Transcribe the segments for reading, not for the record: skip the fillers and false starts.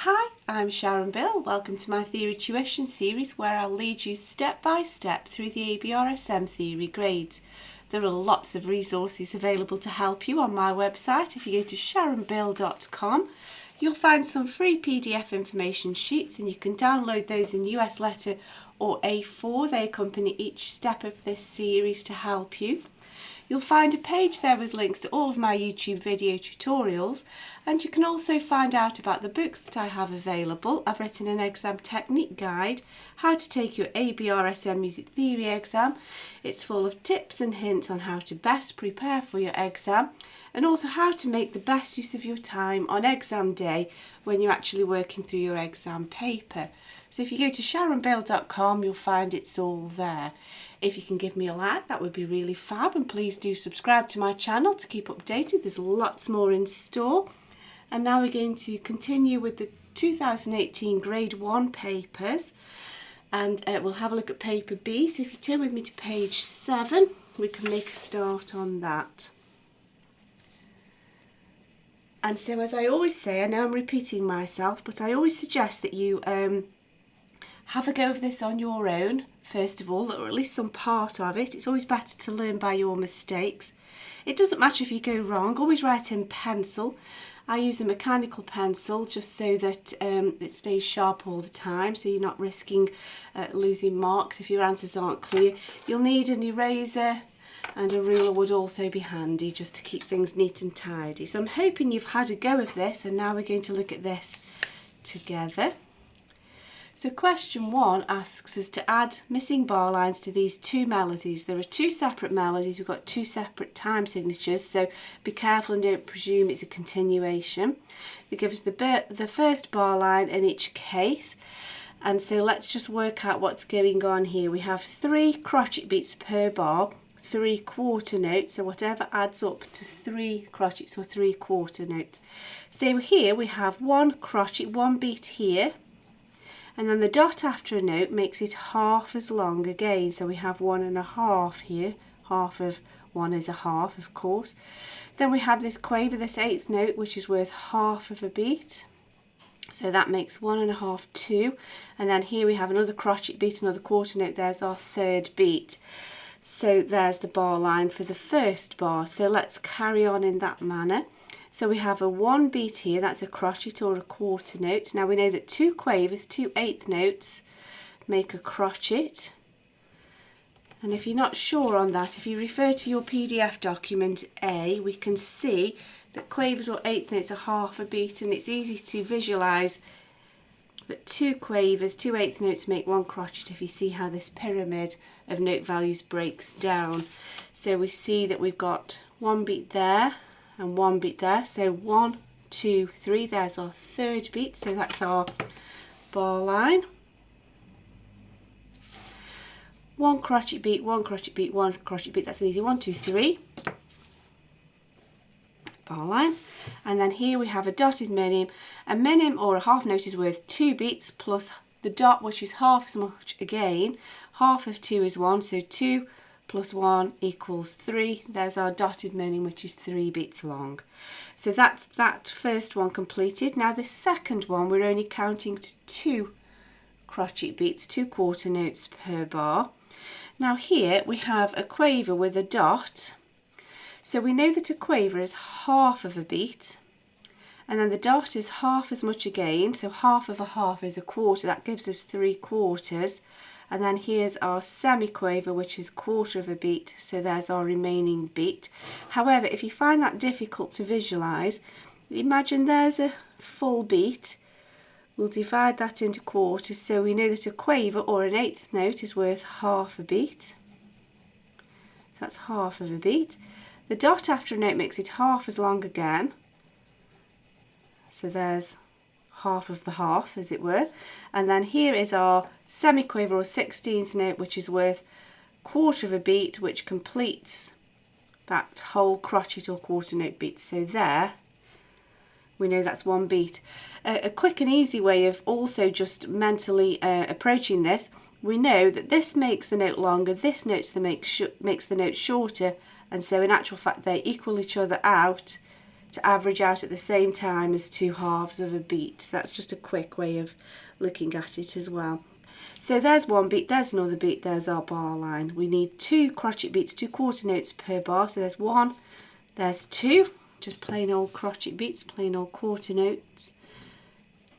Hi, I'm Sharon Bill. Welcome to my Theory Tuition series where I'll lead you step by step through the ABRSM theory grades. There are lots of resources available to help you on my website. If you go to sharonbill.com, you'll find some free PDF information sheets and you can download those in US letter or A4. They accompany each step of this series to help you. You'll find a page there with links to all of my YouTube video tutorials, and you can also find out about the books that I have available. I've written an exam technique guide, how to take your ABRSM music theory exam. It's full of tips and hints on how to best prepare for your exam and also how to make the best use of your time on exam day when you're actually working through your exam paper. So if you go to sharonbill.com, you'll find it's all there. If you can give me a like, that would be really fab, and please do subscribe to my channel to keep updated. There's lots more in store. And now we're going to continue with the 2018 Grade 1 papers, and we'll have a look at paper B. So if you turn with me to page 7, we can make a start on that. And so, as I always say, I know I'm repeating myself, but I always suggest that you have a go of this on your own, first of all, or at least some part of it. It's always better to learn by your mistakes. It doesn't matter if you go wrong, always write in pencil. I use a mechanical pencil just so that it stays sharp all the time, so you're not risking losing marks if your answers aren't clear. You'll need an eraser, and a ruler would also be handy just to keep things neat and tidy. So I'm hoping you've had a go of this, and now we're going to look at this together. So question 1 asks us to add missing bar lines to these two melodies. There are two separate melodies, we've got two separate time signatures, so be careful and don't presume it's a continuation. They give us the first bar line in each case, and so let's just work out what's going on here. We have 3 crotchet beats per bar, 3 quarter notes, so whatever adds up to 3 crotchets or 3 quarter notes. So here we have 1 crotchet, 1 beat here, and then the dot after a note makes it half as long again, so we have 1 1/2 here. Half of 1 is a half, of course. Then we have this quaver, this 8th note, which is worth half of a beat, so that makes 1 1/2, 2, and then here we have another crotchet beat, another quarter note. There's our 3rd beat. So there's the bar line for the first bar. So let's carry on in that manner. So we have a 1 beat here, that's a crotchet or a quarter note. Now we know that 2 quavers, 2 8th notes make a crotchet. And if you're not sure on that, if you refer to your PDF document A, we can see that quavers or 8th notes are half a beat, and it's easy to visualise that 2 quavers, 2 8th notes make 1 crotchet if you see how this pyramid of note values breaks down. So we see that we've got 1 beat there and 1 beat there, so 1 2 3, there's our 3rd beat, so that's our bar line. 1 crotchet beat, 1 crotchet beat, 1 crotchet beat, that's an easy 1 2 3 bar line. And then here we have a dotted minim. A minim or a half note is worth 2 beats plus the dot, which is half as much again. Half of 2 is 1, so 2 plus 1 equals 3. There's our dotted minim, which is 3 beats long. So that's that first one completed. Now the second one, we're only counting to 2 crotchet beats, 2 quarter notes per bar. Now here we have a quaver with a dot. So we know that a quaver is half of a beat, and then the dot is half as much again, so half of a half is a quarter. That gives us 3 quarters. And then here's our semiquaver, which is quarter of a beat, so there's our remaining beat. However, if you find that difficult to visualise, imagine there's a full beat. We'll divide that into quarters, so we know that a quaver or an 8th note is worth half a beat. So that's half of a beat. The dot after a note makes it half as long again, so there's half of the half, as it were. And then here is our semiquaver or 16th note, which is worth quarter of a beat, which completes that whole crotchet or quarter note beat. So there we know that's 1 beat. A quick and easy way of also just mentally approaching this, we know that this makes the note longer, this makes the note shorter, and so in actual fact they equal each other out to average out at the same time as two halves of a beat. So that's just a quick way of looking at it as well. So there's one beat, there's another beat, there's our bar line. We need 2 crotchet beats, 2 quarter notes per bar. So there's 1, there's 2, just plain old crotchet beats, plain old quarter notes.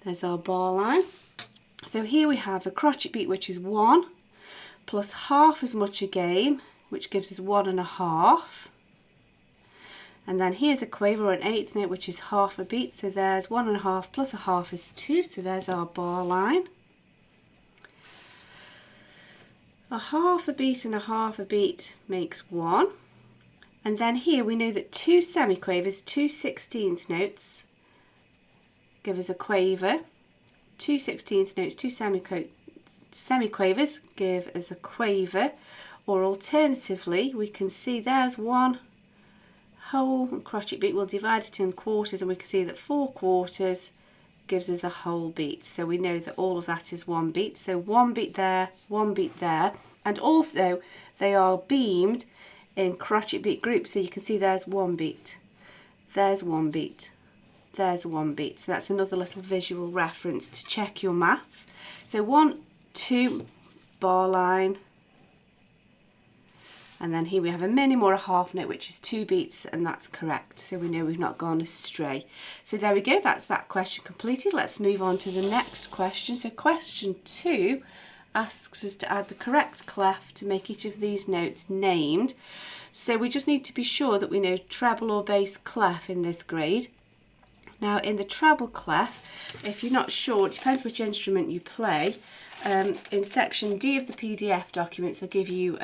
There's our bar line. So here we have a crotchet beat which is 1 plus half as much again, which gives us 1 1/2. And then here's a quaver or an 8th note which is half a beat. So there's 1 1/2 plus a half is 2. So there's our bar line. A half a beat and a half a beat makes 1. And then here we know that 2 semiquavers, 2 16th notes give us a quaver. 2 16th notes, 2 semiquavers give us a quaver. Or alternatively, we can see there's 1 whole crotchet beat. We'll divide it in quarters and we can see that 4 quarters gives us a whole beat. So we know that all of that is 1 beat. So 1 beat there, 1 beat there. And also they are beamed in crotchet beat groups. So you can see there's 1 beat, there's 1 beat, there's 1 beat. So that's another little visual reference to check your maths. So 1, 2, bar line. And then here we have a minim or a half note, which is 2 beats, and that's correct. So we know we've not gone astray. So there we go, that's that question completed. Let's move on to the next question. So question 2 asks us to add the correct clef to make each of these notes named. So we just need to be sure that we know treble or bass clef in this grade. Now in the treble clef, if you're not sure, it depends which instrument you play. In section D of the PDF documents, I'll give you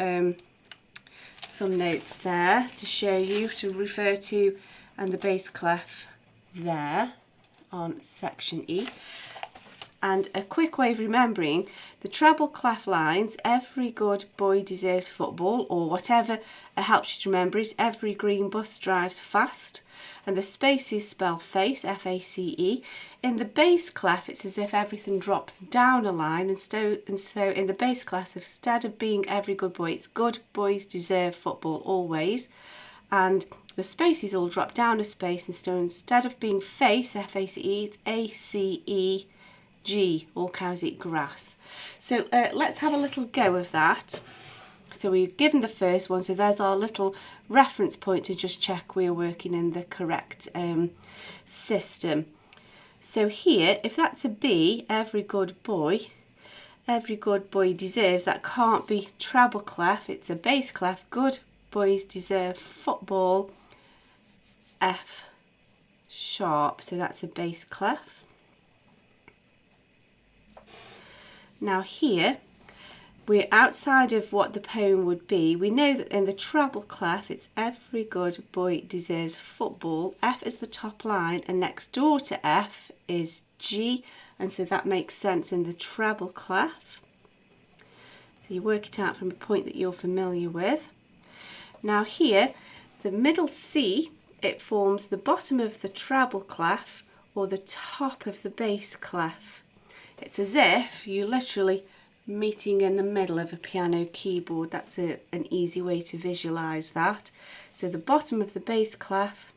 some notes there to show you, to refer to, and the bass clef there on section E. And a quick way of remembering the treble clef lines: every good boy deserves football, or whatever helps you to remember it. Every green bus drives fast. And the spaces spell face, F-A-C-E. In the bass clef, it's as if everything drops down a line, and so in the bass clef, instead of being every good boy, it's good boys deserve football always. And the spaces all drop down a space, and so instead of being face, F-A-C-E, it's A-C-E-G, all cows eat grass. So let's have a little go of that. So we've given the first one, so there's our little reference point to just check we're working in the correct system. So here, if that's a B, every good boy deserves, that can't be treble clef, it's a bass clef. Good boys deserve football, F sharp, so that's a bass clef. Now here, we're outside of what the poem would be. We know that in the treble clef, it's every good boy deserves football. F is the top line, and next door to F is G, and so that makes sense in the treble clef. So you work it out from a point that you're familiar with. Now here, the middle C, it forms the bottom of the treble clef or the top of the bass clef. It's as if you literally meeting in the middle of a piano keyboard. That's an easy way to visualize that. So the bottom of the bass clef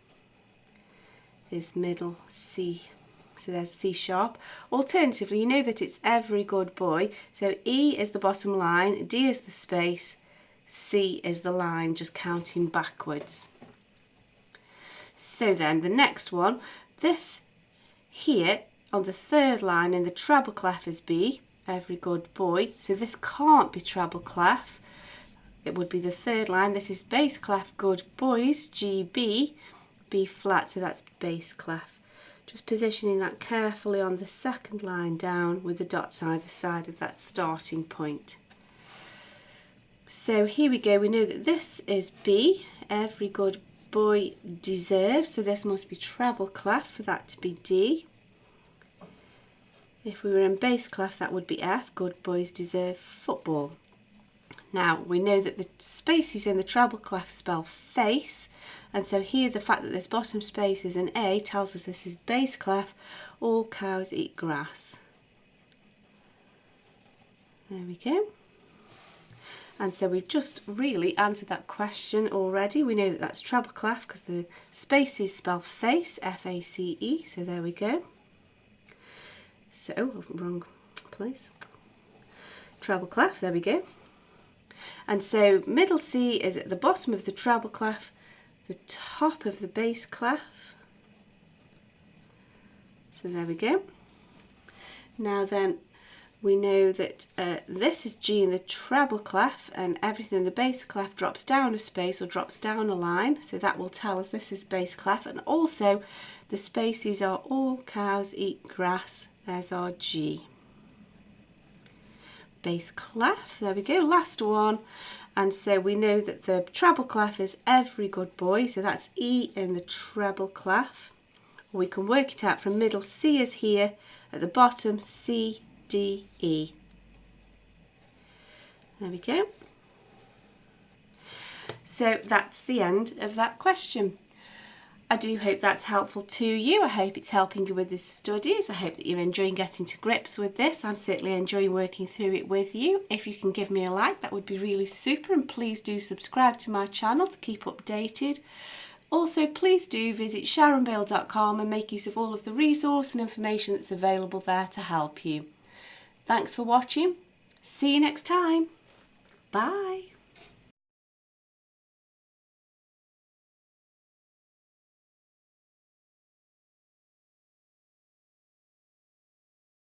is middle C. So there's C sharp. Alternatively, you know that it's every good boy. So E is the bottom line, D is the space, C is the line, just counting backwards. So then the next one, this here on the third line in the treble clef is B, every good boy. So this can't be treble clef. It would be the third line. This is bass clef, good boys, G, B, B flat, so that's bass clef. Just positioning that carefully on the second line down with the dots either side of that starting point. So here we go, we know that this is B, every good boy deserves, so this must be treble clef for that to be D. If we were in bass clef, that would be F, good boys deserve football. Now we know that the spaces in the treble clef spell face, and so here the fact that this bottom space is an A tells us this is bass clef, all cows eat grass. There we go. And so we've just really answered that question already. We know that that's treble clef because the spaces spell face, F-A-C-E. So there we go. So, wrong place. Treble clef, there we go. And so middle C is at the bottom of the treble clef, the top of the bass clef. So there we go. Now then, we know that this is G in the treble clef, and everything in the bass clef drops down a space or drops down a line, so that will tell us this is bass clef. And also the spaces are all cows eat grass. There's our G. Bass clef, there we go, last one. And so we know that the treble clef is every good boy, so that's E in the treble clef. We can work it out from middle C is here, at the bottom C, D, E. There we go. So that's the end of that question. I do hope that's helpful to you. I hope it's helping you with the studies. I hope that you're enjoying getting to grips with this. I'm certainly enjoying working through it with you. If you can give me a like, that would be really super, and please do subscribe to my channel to keep updated. Also, please do visit sharonbale.com and make use of all of the resource and information that's available there to help you. Thanks for watching. See you next time. Bye.